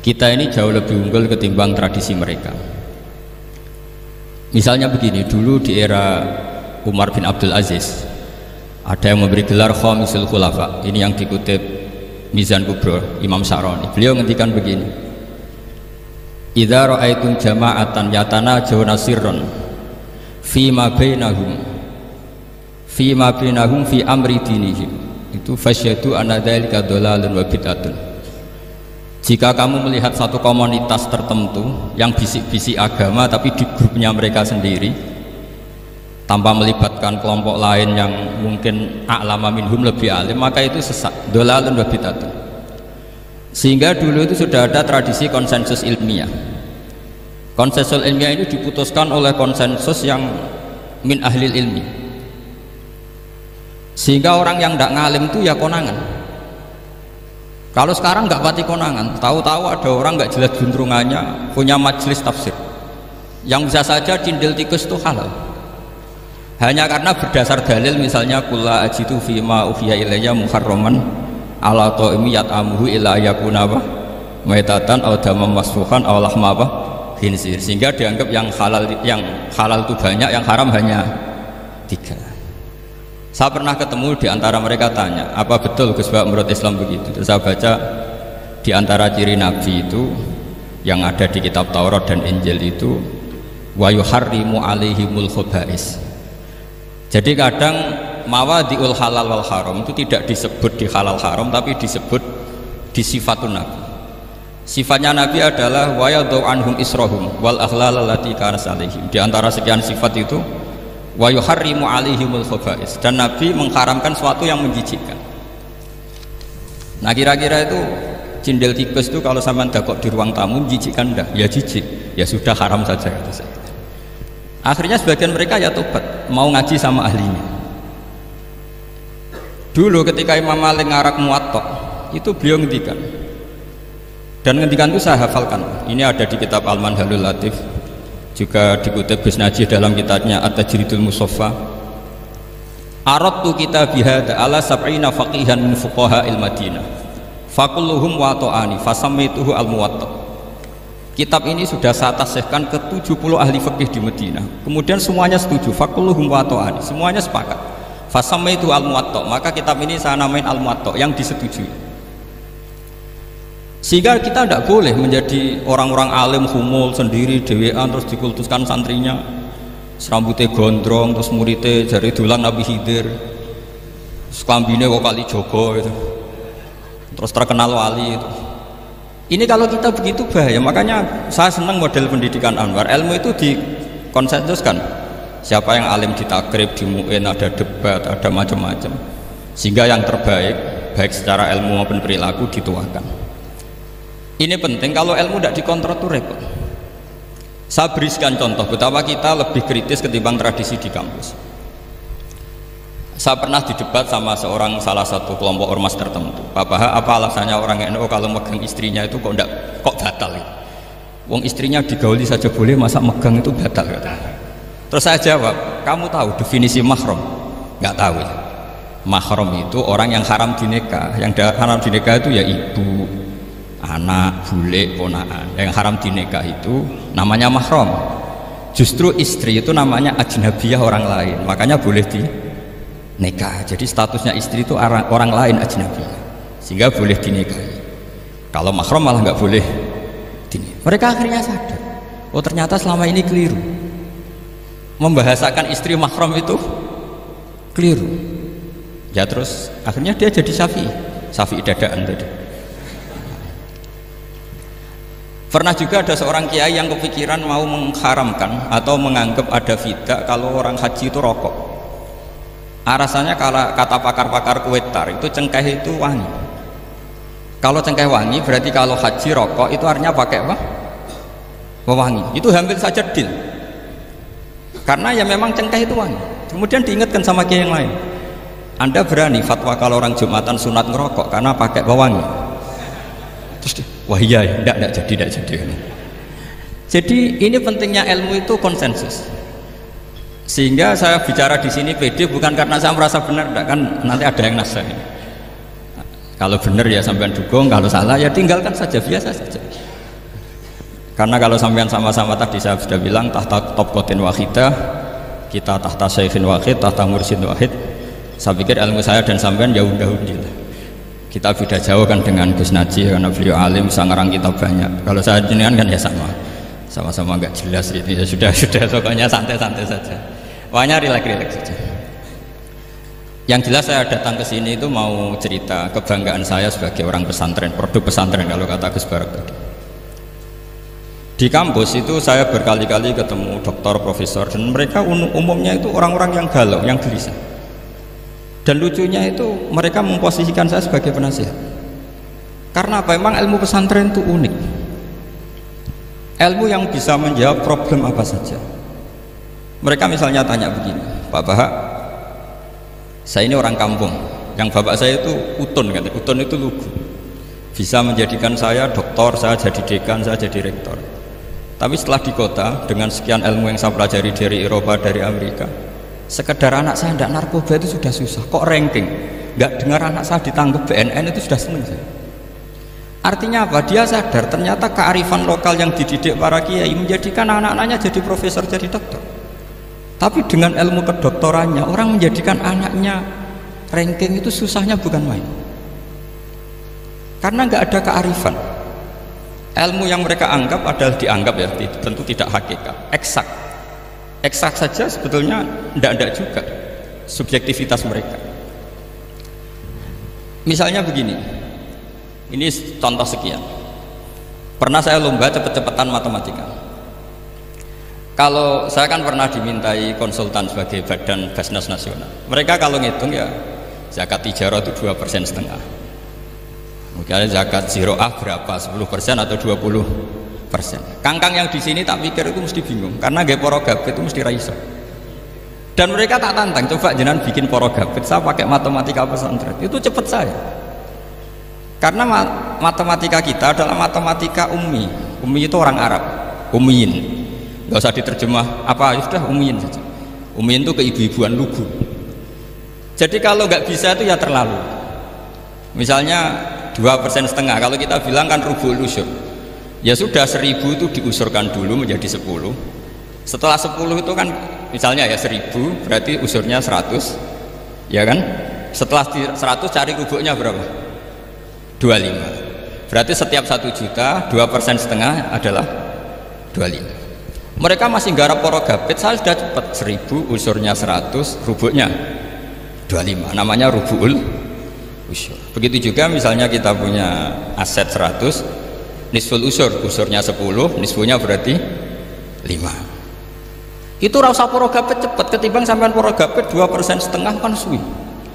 Speaker 3: kita ini jauh lebih unggul ketimbang tradisi mereka. Misalnya begini, dulu di era Umar bin Abdul Aziz ada yang memberi gelar Khamisul Khulafa, ini yang dikutip Mizan Kubro Imam Sa'roni. Beliau ngendikan begini, idza ra'aitum jama'atan yatanajawna sirran fima bainahum fi amri dinihim, itu fasyadu anna dzalika dhalalun wa bid'atun. Jika kamu melihat satu komunitas tertentu yang bisik-bisik agama tapi di grupnya mereka sendiri tanpa melibatkan kelompok lain yang mungkin a'lama minhum, lebih alim, maka itu sesat, dhalalun wa bid'atun. Sehingga dulu itu sudah ada tradisi konsensus ilmiah. Konsensus ilmiah ini diputuskan oleh konsensus yang min ahlil ilmi, sehingga orang yang tidak ngalim itu ya konangan. Kalau sekarang nggak pati konangan, tahu-tahu ada orang nggak jelas juntrungannya punya majelis tafsir yang bisa saja cindil tikus itu halal, hanya karena berdasar dalil, misalnya kula ajitu fima uhiya ilayya muharraman ala ta'imi yat'amuhu illa yakuna maitatan aw damam masfuhan aw lahma khinzir, sehingga dianggap yang halal itu banyak, yang haram hanya 3. Saya pernah ketemu di antara mereka, tanya, apa betul Gus Bak menurut Islam begitu? Terus saya baca di antara ciri Nabi itu yang ada di kitab Taurat dan Injil itu wa yuharrimu alaihimul khobais. Jadi kadang mawadiul halal wal haram itu tidak disebut di halal haram, tapi disebut di sifatun Nabi. Sifatnya Nabi adalah wa yadau anhum israhum wal aghlal allati kanat alaihim. Di antara sekian sifat itu wa yuharrimu alaihimul khobais, dan Nabi mengharamkan sesuatu yang menjijikkan. Nah kira-kira itu cindil tikus itu kalau sampean dakok di ruang tamu menjijikkan enggak? Ya jijik, ya sudah haram saja kata saya. Akhirnya sebagian mereka ya tobat, mau ngaji sama ahlinya. Dulu ketika Imam Malik ngarak Muwatta itu beliau ngendikan, dan ngendikan itu saya hafalkan, ini ada di kitab Al-Manhalul Latif, juga dikutip Gus Najih dalam kitabnya At-Tajridul Musaffa. Aradtu kitabi hadza ala sab'ina faqihan min fuqaha il-Madinah fakulluhum wa ta'ani fasammaituhu al-Muwatta. Kitab ini sudah saya tasihkan ke 70 ahli fikih di Madinah. Kemudian semuanya setuju, fakulluhum wa ta'ani, semuanya sepakat. Fasamaitu al-Muwatta, maka kitab ini saya namain al-Muwatta, yang disetujui. Sehingga kita tidak boleh menjadi orang-orang alim humul sendiri, dewean, terus dikultuskan santrinya, serambutnya gondrong, terus muridnya jari dulang Nabi Khidir, sekambine kok kali Jogo itu, terus terkenal wali itu. Ini kalau kita begitu bahaya. Makanya saya senang model pendidikan Anwar. Ilmu itu dikonsensuskan. Siapa yang alim di takrib, di mu'in, ada debat, ada macam-macam. Sehingga yang terbaik, baik secara ilmu maupun perilaku dituakan. Ini penting. Kalau ilmu tidak dikontrol itu repot. Saya berikan contoh betapa kita lebih kritis ketimbang tradisi di kampus. Saya pernah didebat sama salah satu kelompok ormas tertentu. Pak Baha, apa alasannya orang NU kalau megang istrinya itu kok batal? Wong istrinya digauli saja boleh, masa megang itu batal? Terus saya jawab, kamu tahu definisi mahram? Nggak tahu ya. Mahram itu orang yang haram dinikah. Yang haram dinikah itu ya ibu, anak, bule, ponakan. Yang haram dinikah itu namanya mahram. Justru istri itu namanya ajnabiyah, orang lain. Makanya boleh nikah. Jadi statusnya istri itu orang lain, ajnabi, sehingga boleh dinikahi. Kalau mahram malah nggak boleh dinikahi. Mereka akhirnya sadar, oh ternyata selama ini keliru, membahasakan istri mahram itu keliru. Ya terus akhirnya dia jadi syafi'i dadaan tadi. Pernah juga ada seorang kiai yang kepikiran mau mengharamkan atau menganggap ada fidah kalau orang haji itu rokok. Rasanya kalau kata pakar-pakar kuetar itu cengkeh itu wangi. Kalau cengkeh wangi berarti kalau haji rokok itu artinya pakai apa? Wangi. Itu hampir saja deal. Karena ya memang cengkeh itu wangi. Kemudian diingatkan sama kiai yang lain. Anda berani fatwa kalau orang Jumatan sunat ngerokok karena pakai pewangi? Terus wah iya, enggak jadi. Jadi ini pentingnya ilmu itu konsensus. Sehingga saya bicara di sini pede bukan karena saya merasa benar, kan nanti ada yang nasih. Kalau benar ya sampean dukung, kalau salah ya tinggalkan saja, biasa saja. Karena kalau sampean sama-sama tadi saya sudah bilang tahta topkotin wahidah, kita tahta syekhin wahid, tahta mursyid wahid. Saya pikir ilmu saya dan sampean ya udah. Kita beda jauh kan dengan Gus Naji karena beliau alim, bisa ngarang kitab banyak. Kalau saya jenengan kan ya sama-sama nggak jelas gitu ya, sudah pokoknya santai-santai saja. Pokoknya rileks saja. Yang jelas saya datang ke sini itu mau cerita kebanggaan saya sebagai orang pesantren, produk pesantren kalau kata Gus Barak tadi. Di kampus itu saya berkali-kali ketemu doktor, profesor, dan mereka umumnya itu orang-orang yang galau, yang gelisah. Dan lucunya itu mereka memposisikan saya sebagai penasihat. Karena apa? Memang ilmu pesantren itu unik. Ilmu yang bisa menjawab problem apa saja. Mereka misalnya tanya begini, Pak Baha, saya ini orang kampung, yang bapak saya itu utun, katanya. Utun itu lugu, bisa menjadikan saya doktor, saya jadi dekan, saya jadi rektor. Tapi setelah di kota, dengan sekian ilmu yang saya pelajari dari Eropa, dari Amerika, sekedar anak saya tidak narkoba itu sudah susah, kok ranking, nggak dengar anak saya ditangkap BNN itu sudah seneng saya. Artinya apa? Dia sadar ternyata kearifan lokal yang dididik para kiai menjadikan anak-anaknya jadi profesor, jadi dokter. Tapi dengan ilmu kedoktorannya orang menjadikan anaknya ranking itu susahnya bukan main. Karena nggak ada kearifan. Ilmu yang mereka anggap adalah dianggap ya, tentu tidak hakikat, eksak saja sebetulnya tidak juga subjektivitas mereka. Misalnya begini, ini contoh sekian. Pernah saya lomba cepet-cepetan matematika. Kalau saya kan pernah dimintai konsultan sebagai badan Basnas Nasional. Mereka kalau ngitung ya zakat tijarah itu 2,5%. Mungkin zakat ziroah berapa? 10% atau 20%. Kangkang yang di sini tak pikir itu mesti bingung karena gaya porogabit itu mesti raiso. Dan mereka tak tantang, coba jenengan bikin porogabit, saya pakai matematika pesantren. Itu cepet saya. Karena matematika kita adalah matematika ummi. Ummi itu orang Arab, ummiin. Gak usah diterjemah apa, sudah ummiin saja. Ummiin itu keibu-ibuan lugu. Jadi kalau nggak bisa itu ya terlalu. Misalnya 2,5%, kalau kita bilang kan rubul usyur. Ya sudah 1000 itu diusurkan dulu menjadi 10. Setelah 10 itu kan misalnya ya 1000 berarti usurnya 100. Ya kan? Setelah 100 cari rubuknya berapa? 25. Berarti setiap 1 juta 2,5% adalah 25. Mereka masih garap porogapit, saya sudah cepat 1000 usurnya 100 rubuknya 25. Namanya rubul usur. Begitu juga misalnya kita punya aset 100, nisful usurnya 10, nisfunya berarti 5. Itu rasa porogapit cepat ketimbang sampean porogapit 2,5% kan suwi.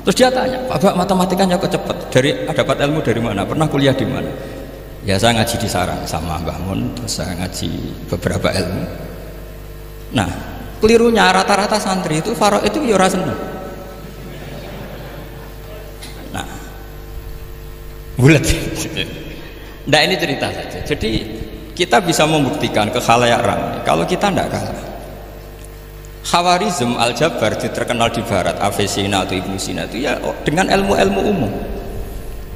Speaker 3: Terus dia tanya, Pak matematikanya kok cepat? Dapat ilmu dari mana? Pernah kuliah di mana? Ya saya ngaji di sarang sama Mbah Mun, terus saya ngaji beberapa ilmu. Nah, kelirunya rata-rata santri itu faro itu ya ora seneng. Nah, bulat. Nah ini cerita saja. Jadi kita bisa membuktikan ke khalayak ramai kalau kita tidak kalah. Khawarizm Al-Jabar terkenal di barat, Avicenna atau Ibnu Sina itu ya dengan ilmu-ilmu umum.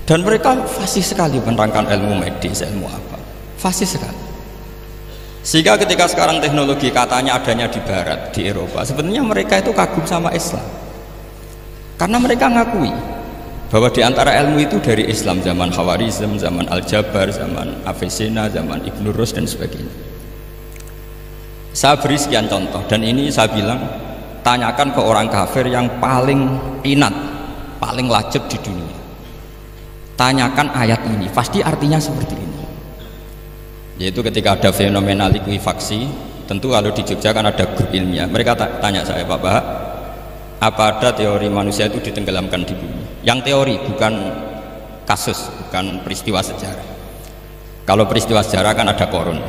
Speaker 3: Dan mereka fasih sekali menerangkan ilmu medis, ilmu apa. Fasih sekali. Sehingga ketika sekarang teknologi katanya adanya di barat, di Eropa, sebenarnya mereka itu kagum sama Islam. Karena mereka ngakui bahwa di antara ilmu itu dari Islam, zaman Khawarizm, zaman Al-Jabar, zaman Avicenna, zaman Ibnu Rus dan sebagainya. Saya beri sekian contoh dan ini saya bilang tanyakan ke orang kafir yang paling inat, paling lajeb di dunia. Tanyakan ayat ini, pasti artinya seperti ini. Yaitu ketika ada fenomena likuifaksi, tentu kalau di Jogja kan ada grup ilmiah. Mereka tanya saya, Pak Bahak, apa ada teori manusia itu ditenggelamkan di bumi? Yang teori, bukan kasus, bukan peristiwa sejarah. Kalau peristiwa sejarah kan ada korun.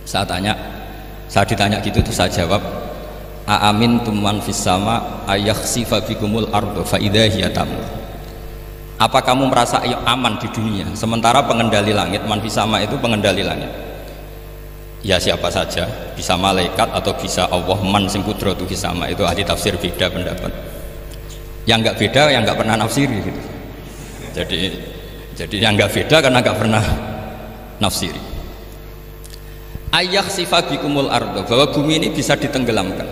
Speaker 3: Saya ditanya gitu terus saya jawab, aamin tuman fis sama ayakhsifa bikumul ardo fa idza hiya tamur. Apa kamu merasa aman di dunia sementara pengendali langit, man fis sama itu pengendali langit? Ya siapa saja, bisa malaikat atau bisa Allah, man sing kudratu fis sama, itu ahli tafsir beda pendapat. Yang enggak beda yang enggak pernah nafsiri gitu. Jadi yang enggak beda karena enggak pernah nafsiri. Ayah sifat bikumul ardo, bahwa bumi ini bisa ditenggelamkan.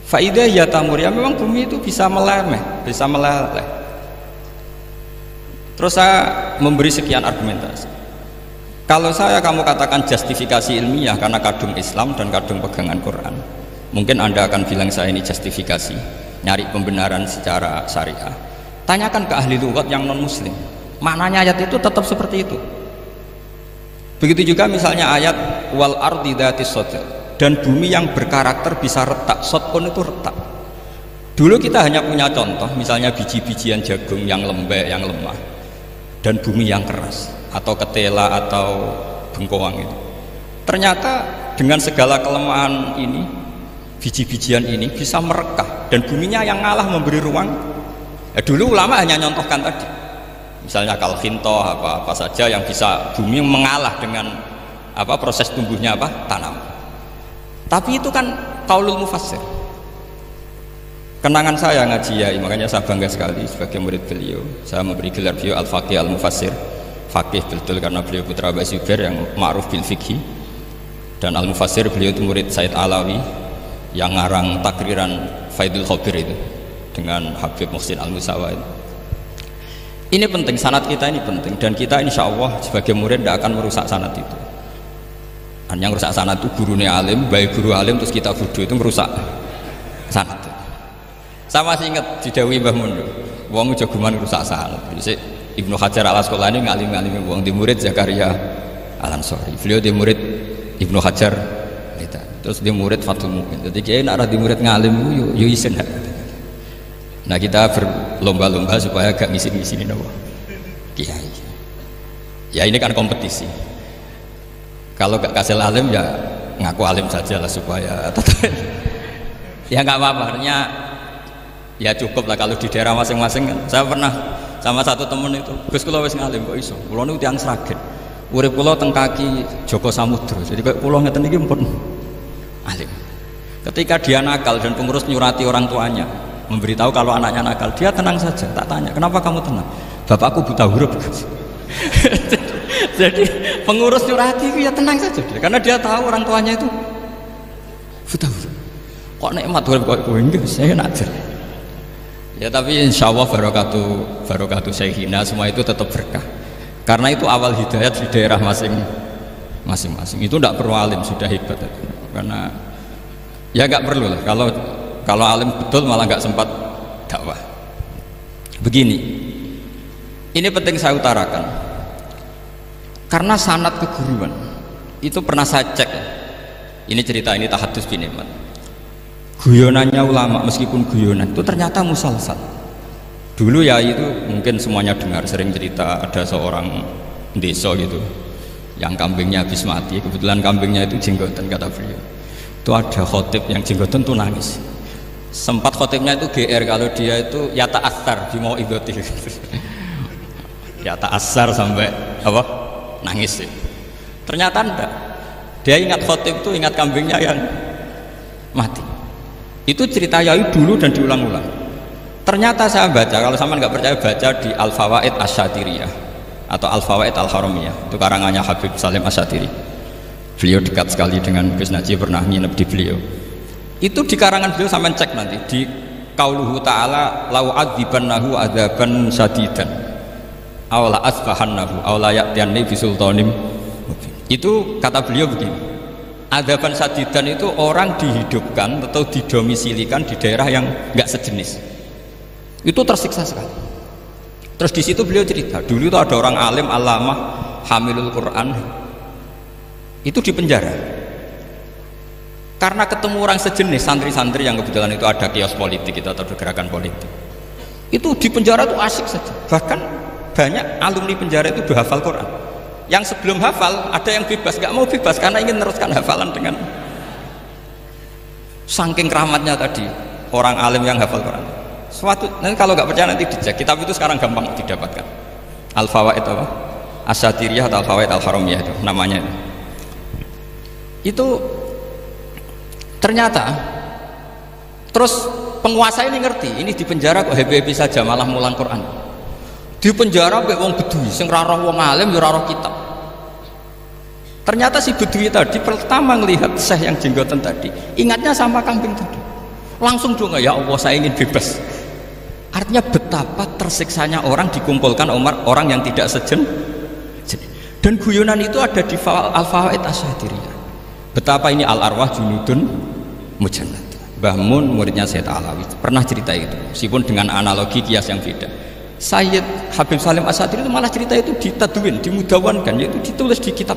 Speaker 3: Faidah ya tamur, ya memang bumi itu bisa meleleh. Terus saya memberi sekian argumentasi. Kalau kamu katakan justifikasi ilmiah karena kadung Islam dan kadung pegangan Quran, mungkin Anda akan bilang saya ini justifikasi, nyari pembenaran secara syariah. Tanyakan ke ahli lughat yang non muslim, maknanya ayat itu tetap seperti itu. Begitu juga misalnya ayat wal ardi dzatis sodr, dan bumi yang berkarakter bisa retak, sodkon itu retak. Dulu kita hanya punya contoh, misalnya biji-bijian jagung yang lembek, yang lemah, dan bumi yang keras, atau ketela atau bengkoang itu. Ternyata dengan segala kelemahan ini, biji-bijian ini bisa merekah, dan buminya yang ngalah memberi ruang. Ya, dulu ulama hanya nyontohkan tadi. Misalnya kalfinto apa saja yang bisa bumi mengalah dengan proses tumbuhnya tanam. Tapi itu kan qaulul mufassir. Kenangan saya ngaji ya, makanya saya bangga sekali sebagai murid beliau. Saya memberi gelar beliau al-faqih al-mufassir. Faqih betul karena beliau putra Mbah Zubair yang ma'ruf bil fiqhi. Dan al-mufassir beliau itu murid Said Alawi yang ngarang takriran Faidul Khabir itu dengan Habib Muhsin Al-Musawa itu. Ini penting, sanad kita ini penting, dan kita insya Allah sebagai murid tidak akan merusak sanad itu. Dan yang merusak sanad itu gurunya alim, baik guru alim terus kita bodoh, itu merusak sanad. Saya masih ingat di Dawi Mbah Mun, wong jagoan merusak sanad. Ibnu Hajar Al Asqalani ngalim-ngalim wong di murid Zakaria Al Ansori, beliau di murid Ibnu Hajar, terus di murid Fathul Mu'in. Jadi kiai nak di murid ngalim yo isin. Nah kita berlomba-lomba supaya gak ngisi-ngisinin apa kiai. Ya ini kan kompetisi. Kalau gak kasih alim ya ngaku alim saja lah supaya ya nggak apa-apa. Artinya ya cukup lah kalau di daerah masing-masing kan. Saya pernah sama satu temen itu, Gus kula wis ngalim kok iso. Kula niku tiyang Sragen. Urip kula teng kaki Joko Samudra. Jadi kok kula ngeten iki pun alim. Ketika dia nakal dan pengurus nyurati orang tuanya memberitahu kalau anaknya nakal, dia tenang saja. Tak tanya, kenapa kamu tenang? Bapakku buta huruf. Jadi pengurus nyurati itu ya tenang saja dia. Karena dia tahu orang tuanya itu buta. Kok nikmat kok enggak saya najar. Ya tapi insya Allah barokatuh Syekhina semua itu tetap berkah. Karena itu awal hidayat di daerah masing-masing. Itu tidak perlu alim, sudah hebat. Karena ya nggak perlu lah. Kalau alim betul malah nggak sempat dakwah. Begini, ini penting saya utarakan. Karena sanad keguruan itu pernah saya cek. Ini cerita ini tahadus bin Iman. Guyonannya ulama meskipun guyonan itu ternyata musalsal. Dulu ya itu mungkin semuanya dengar sering cerita ada seorang desa gitu yang kambingnya habis mati, kebetulan kambingnya itu jenggotan kata beliau. Itu ada khotib yang jenggotan tuh nangis. Sempat khotibnya itu GR kalau dia itu ya ta'assar di mau idoti. Ya ta'assar sampai apa? Nangis sih. Ternyata enggak. Dia ingat khotib itu ingat kambingnya yang mati. Itu cerita Yai dulu dan diulang-ulang. Ternyata saya baca, kalau sama nggak percaya baca di Al-Fawaid Asy-Syatiriyah atau Al-Fawaid Al-Haramiyah. Itu karangannya Habib Salim Asy-Syatiri. Beliau dekat sekali dengan Gus Najib, pernah nginep di beliau. Itu di karangan beliau sampai cek nanti di qauluhu ta'ala lau adzibannahu adzaban syadidan aw la asbahannahu aw la ya'tiyanni bisultanim. Itu kata beliau begini. Adzaban syadidan itu orang dihidupkan atau didomisilikan di daerah yang enggak sejenis. Itu tersiksa sekali. Terus di situ beliau cerita, dulu itu ada orang alim allamah hamilul Quran. Itu di penjara. Karena ketemu orang sejenis santri-santri yang kebetulan itu ada kios politik itu atau gerakan politik. Itu di penjara itu asik saja. Bahkan banyak alumni penjara itu berhafal Quran. Yang sebelum hafal ada yang bebas, nggak mau bebas karena ingin meneruskan hafalan dengan saking keramatnya tadi orang alim yang hafal Quran. Nanti kalau nggak percaya nanti dicek. Kitab itu sekarang gampang didapatkan. Al-Fawaid apa? Asy-Syatiriyah atau Al-Fawaid Al-Haramiyah itu namanya. Itu ternyata terus penguasa ini ngerti, ini di penjara kok happy-happy saja malah mulang Quran. Di penjara mbek wong bedui sing ora roh wong alim ya ora roh kitab. Ternyata si bedui tadi pertama melihat syekh yang jenggotan tadi, ingatnya sama kambing tadi. Langsung dong ya Allah saya ingin bebas. Artinya betapa tersiksanya orang dikumpulkan orang yang tidak sejen. Dan guyonan itu ada di Al-Fawaid Asy-Syatiriyah. Betapa ini al-arwah junudun mujannad. Mbah Mun muridnya Sayyid Alawi pernah cerita itu, meskipun dengan analogi kias yang beda. Sayyid Habib Salim Asy-Syatiri itu malah cerita itu ditadwin, dimudawankan, yaitu ditulis di kitab.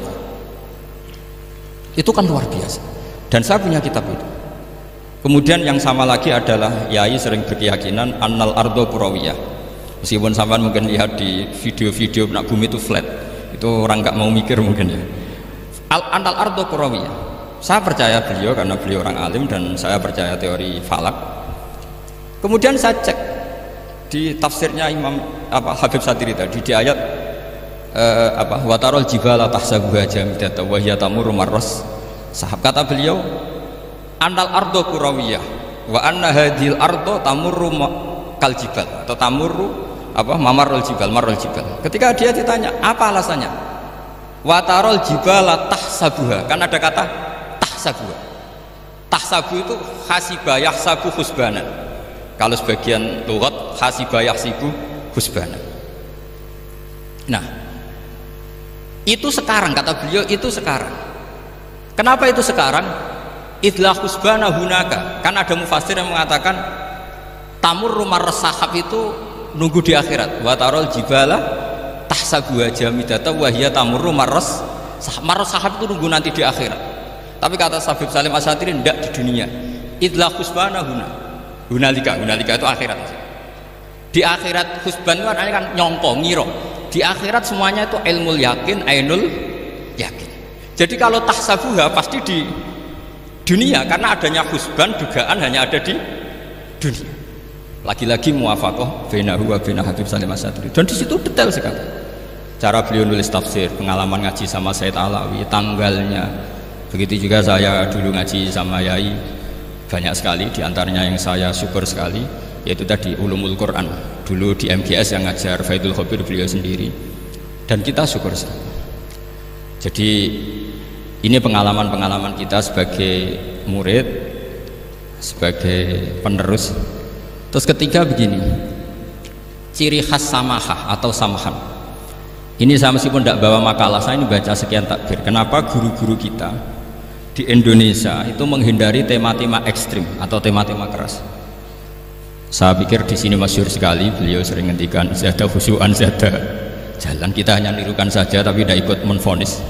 Speaker 3: Itu kan luar biasa. Dan saya punya kitab itu. Kemudian yang sama lagi adalah Yai sering berkeyakinan annal ardo kurawiyah. Meskipun sampean mungkin lihat di video-video nak bumi itu flat, itu orang nggak mau mikir mungkin ya. Annal ardo kurawiyah. Saya percaya beliau karena beliau orang alim dan saya percaya teori falak. Kemudian saya cek di tafsirnya Imam Habib Syatiri tadi di ayat watarol jibala tahsabuha jamidatan wa hiya tamurru marras sahab, kata beliau annal ardo kurawiyah wa anna hadhil ardo tamurru kal jibal atau tamurru mamarul jibal marul jibal. Ketika dia ditanya apa alasannya, watarol jibala tahsabuha, kan ada kata tahsabuha. Tahsabu itu hasibah yahsabu husbanan. Kalau sebagian lughat hasibah yahsibu husbanan. Nah, itu sekarang kata beliau, itu sekarang. Kenapa itu sekarang? Idlah husbana hunaka. Kan ada mufassir yang mengatakan tamurru marras sahab itu nunggu di akhirat. Wa tarol jibala tahsabuha jamidatan wa hiya tamurru marras sahab. Marras sahab itu nunggu nanti di akhirat. Tapi kata Habib Salim Asy-Syatiri tidak di dunia. Idlah husbana hunalika itu akhirat. Di akhirat husban itu artinya kan nyongko, ngiro. Di akhirat semuanya itu ilmul yakin, ainul yakin. Jadi kalau tahsabuha pasti di dunia, karena adanya husban dugaan hanya ada di dunia. Lagi-lagi muwafaqah bainahu wa bain Habib Salim Asy-Syatiri. Dan di situ detail sekali. Cara beliau nulis tafsir, pengalaman ngaji sama Sayyid Alawi, tanggalnya. Begitu juga saya dulu ngaji sama Yai, banyak sekali diantaranya yang saya syukur sekali, yaitu tadi ulumul Quran. Dulu di MGS yang ngajar Faidul Khabir beliau sendiri, dan kita syukur sekali. Jadi ini pengalaman-pengalaman kita sebagai murid, sebagai penerus. Terus ketiga begini, ciri khas samahah atau samahan. Ini saya meskipun tidak bawa makalah, saya ini baca sekian takbir. Kenapa guru-guru kita di Indonesia itu menghindari tema-tema ekstrim atau tema-tema keras? Saya pikir di sini masyhur sekali, beliau sering ngendikan zada khusyu'an zada jalan, kita hanya nirukan saja tapi tidak ikut menvonis.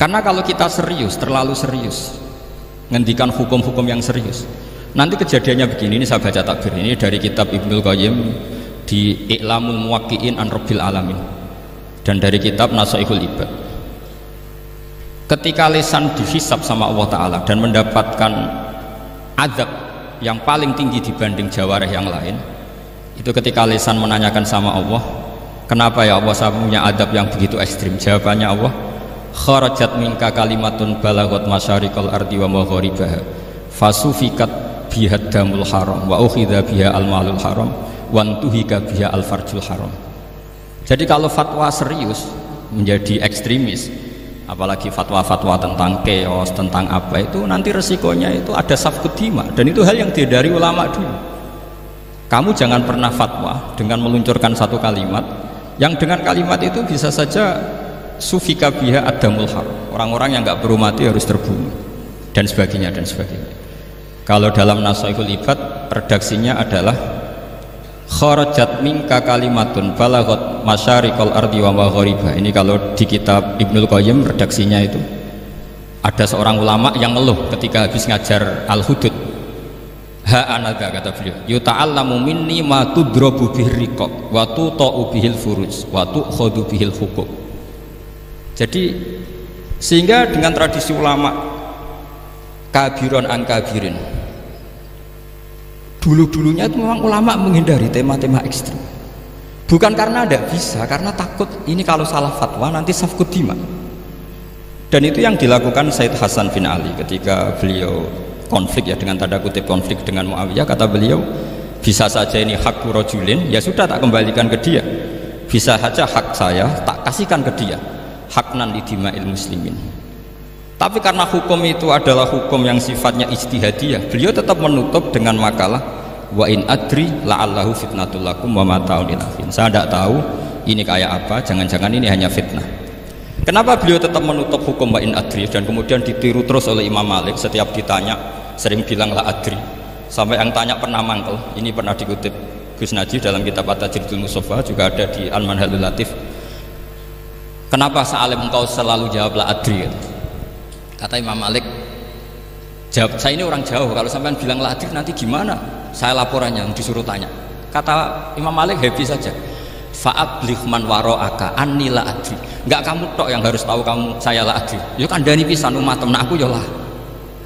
Speaker 3: Karena kalau kita serius, terlalu serius ngendikan hukum-hukum yang serius, nanti kejadiannya begini. Ini saya baca takbir ini dari kitab Ibnul Qayyim di I'lamul Muwaqqi'in an Rabbil Alamin dan dari kitab Nasaihul Ibad. Ketika lisan dihisab sama Allah Ta'ala dan mendapatkan azab yang paling tinggi dibanding jawarih yang lain, itu ketika lisan menanyakan sama Allah, kenapa ya Allah saya punya adab yang begitu ekstrim? Jawabannya Allah, kharajat minka kalimatun balagot masyariqal ardi wa magharibaha fasufikat biha damul haram wa ukhidha biha almalul haram wa antuhika biha alfarjul haram. Jadi kalau fatwa serius menjadi ekstremis, apalagi fatwa-fatwa tentang chaos, tentang apa, itu nanti resikonya itu ada safkut dima, dan itu hal yang dihindari ulama dulu. Kamu jangan pernah fatwa dengan meluncurkan satu kalimat yang dengan kalimat itu bisa saja sufika biha adamul haram, orang-orang yang nggak perlu mati harus terbunuh dan sebagainya dan sebagainya. Kalau dalam Nasaihul Ibad redaksinya adalah kharajat minka kalimatun balagot masyariqal ardi wa magharibaha. Ini kalau di kitab Ibnul Qayyim redaksinya itu ada seorang ulama yang ngeluh ketika habis ngajar Al-Hudud. Ha anadha, kata beliau, yuta'allamu minni ma tudrabu bihir riqab wa tuta'u bihil furuj wa tu'khadhu bihil huquq. Jadi sehingga dengan tradisi ulama kabiron an kabirin, dulu-dulunya itu memang ulama menghindari tema-tema ekstrim, bukan karena tidak bisa, karena takut ini kalau salah fatwa nanti safkut dima. Dan itu yang dilakukan Said Hasan bin Ali ketika beliau konflik, ya dengan tanda kutip konflik dengan Muawiyah. Kata beliau, bisa saja ini hak rajulin, ya sudah tak kembalikan ke dia, bisa saja hak saya tak kasihkan ke dia, haknan lidima'il muslimin. Tapi karena hukum itu adalah hukum yang sifatnya ijtihadiyah, beliau tetap menutup dengan makalah wa in adri la'allahu fitnatul lakum wa mata'un ilafin. Saya tidak tahu ini kayak apa, jangan-jangan ini hanya fitnah. Kenapa beliau tetap menutup hukum wa in adri dan kemudian ditiru terus oleh Imam Malik? Setiap ditanya sering bilang la adri, sampai yang tanya pernah mangkel. Ini pernah dikutip Gus Najih dalam kitab At-Tajridul Mustafa, juga ada di Al-Manhalul Latif. Kenapa Sa'alim engkau selalu jawab la adri? Kata Imam Malik, jawab, saya ini orang jauh, kalau sampean bilang la adri nanti gimana saya laporannya, disuruh tanya. Kata Imam Malik, happy saja, fa'abligh man wara'aka anni la adri. Enggak kamu tok yang harus tahu kamu saya la adri, ya kandhani pisan umat temen aku ya la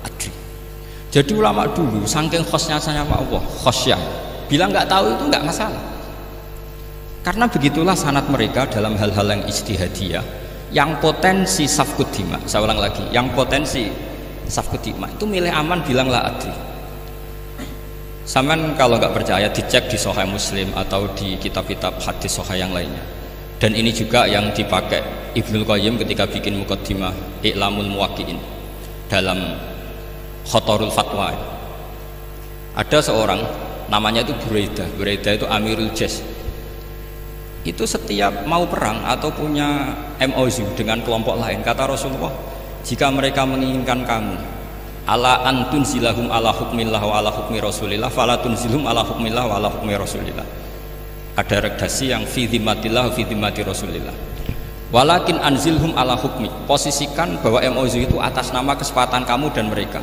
Speaker 3: adri. Jadi ulama dulu saking khosnya sama Allah, khosyah, bilang enggak tahu itu enggak masalah, karena begitulah sanad mereka dalam hal-hal yang ijtihadiyah yang potensi safkut dima. Saya ulang lagi, yang potensi safkut dima itu milih aman bilang la adri. Saman kalau nggak percaya dicek di Sahih Muslim atau di kitab-kitab hadis Sahih yang lainnya. Dan ini juga yang dipakai Ibnul Qayyim ketika bikin muqaddimah I'lamul Muwaqqi'in dalam Khotorul Fatwa. Ada seorang namanya itu Buraidah. Buraidah itu Amirul Jais. Itu setiap mau perang atau punya MOU dengan kelompok lain, kata Rasulullah, jika mereka menginginkan kamu ala antun zilahum ala hukmillah wa ala hukmi rasulillah fala tunzilhum ala hukmillah wa ala hukmi rasulillah. Ada redaksi yang fi dhimmatillah fi dhimmati rasulillah, walakin anzilhum ala hukmi, posisikan bahwa MOU itu atas nama kesepakatan kamu dan mereka.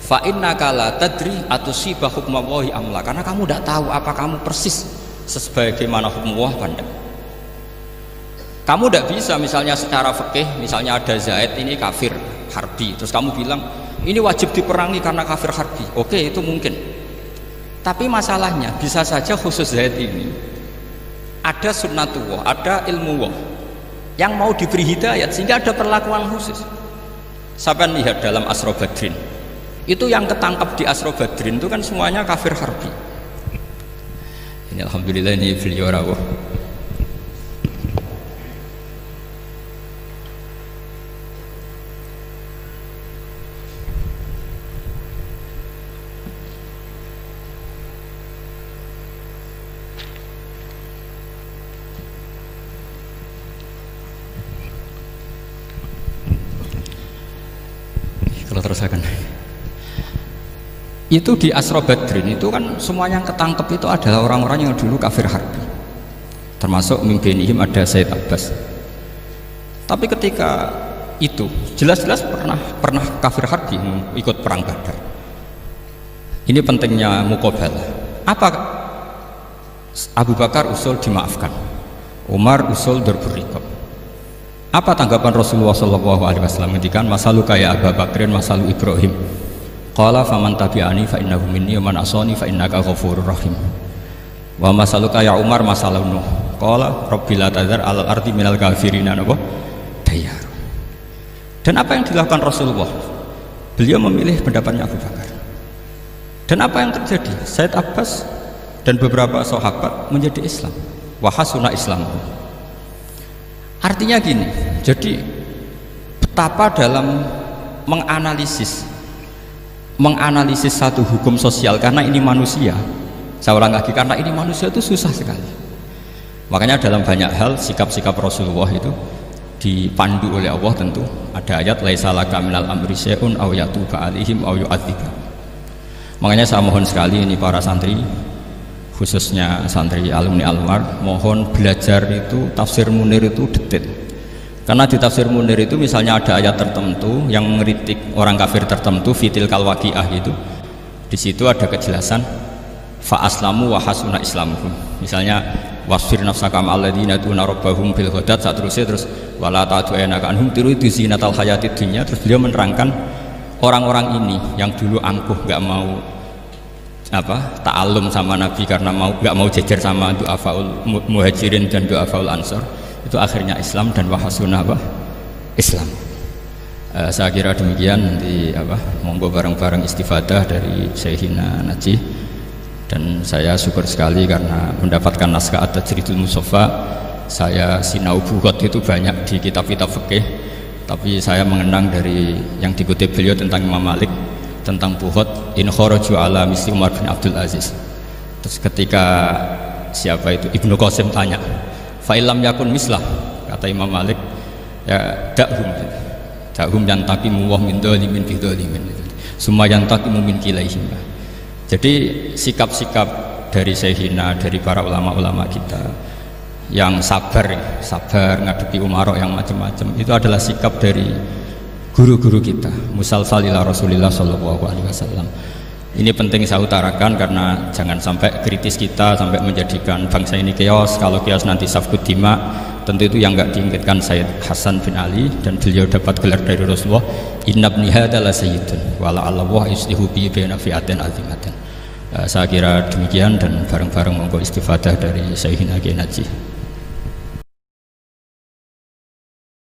Speaker 3: Fa innaka la tadri atusiba hukmallahi amla, karena kamu tidak tahu apa kamu persis sebagaimana hukum Allah pandang. Kamu tidak bisa misalnya secara fikih, misalnya ada Zaid ini kafir harbi, terus kamu bilang ini wajib diperangi karena kafir harbi. Oke, itu mungkin. Tapi masalahnya bisa saja khusus Zaid ini ada sunnatullah, ada ilmu Allah yang mau diberi hidayat sehingga ada perlakuan khusus. Sampai lihat dalam Asra Badrin, itu yang ketangkap di Asra Badrin itu kan semuanya kafir harbi. Ini alhamdulillah ini beliau rawuh. Kalau terusakan. Itu di Asra Badrin itu kan semuanya yang ketangkep itu adalah orang-orang yang dulu kafir harbi, termasuk mimpinihim ada Said Abbas. Tapi ketika itu jelas-jelas pernah kafir harbi ikut perang Badar. Ini pentingnya muqabalah. Apa Abu Bakar usul dimaafkan, Umar usul darbur riqab. Apa tanggapan Rasulullah SAW ketika masaluka ya Abu Bakrin masalu Ibrahim? Qala faman tabi'ani fa innahu minni wa man asani fa innaka ghafurur rahim. Wa masaluka ya Umar masalu Nuh. Qala rabbi la tadhar alal ardi minal kafirina dayar. Dan apa yang dilakukan Rasulullah? Beliau memilih pendapatnya Abu Bakar. Dan apa yang terjadi? Said Abbas dan beberapa sahabat menjadi Islam. Wa hasuna Islam. Artinya gini, jadi betapa dalam menganalisis satu hukum sosial, karena ini manusia, saya ulang lagi, karena ini manusia itu susah sekali. Makanya dalam banyak hal sikap-sikap Rasulullah itu dipandu oleh Allah. Tentu ada ayat laisa laka minal amri syai'un aw yatuba alaihim aw yu'adzibah. Makanya saya mohon sekali ini para santri, khususnya santri alumni Al-Anwar, mohon belajar itu tafsir Munir itu detail. Karena di tafsir Munir itu misalnya ada ayat tertentu yang mengkritik orang kafir tertentu, fitil kalwaqiah gitu. Di situ ada kejelasan fa aslamu wa hasuna islamuhum. Misalnya wasfir nafsaka ma'alladzina tuna rabbahum bil ghadat, terus wala ta'tu'anaka anhum turidu zinatal hayatid dunya. Terus beliau menerangkan orang-orang ini yang dulu angkuh enggak mau ta'alum sama Nabi karena enggak mau jejer sama du'afaul muhajirin dan du'afaul ansor, itu akhirnya Islam dan wahasuna Islam. Saya kira demikian. Nanti monggo bareng-bareng istifadah dari Syekhina Najih. Dan saya syukur sekali karena mendapatkan naskah At-Tajridul Mushaffa. Saya sinau bugot itu banyak di kitab-kitab fikih, tapi saya mengenang dari yang dikutip beliau tentang Imam Malik, tentang buhot in kharaju ala misli Umar bin Abdul Aziz. Terus ketika siapa itu Ibnu Qasim tanya fa illam yakun mislah, kata Imam Malik ya da'hum yantaqimu wa min dzalimin bi dzalimin, summa yantaqimu min kilaihim. Jadi sikap-sikap dari Syekhina, dari para ulama-ulama kita yang sabar ngadepi umarok yang macam-macam, itu adalah sikap dari guru-guru kita musalsal ila Rasulillah sallallahu alaihi wasallam. Ini penting saya utarakan karena jangan sampai kritis kita sampai menjadikan bangsa ini keos. Kalau keos nanti safkud dima, tentu itu yang enggak diinginkan Sayyid Hasan bin Ali, dan beliau dapat gelar dari Rasulullah inna ibni hadza la sayyidun wa la'allahu yuslihu bi baina fi'atin azimatin. Saya kira demikian, dan bareng-bareng monggo istifadah dari Syekhina Najih.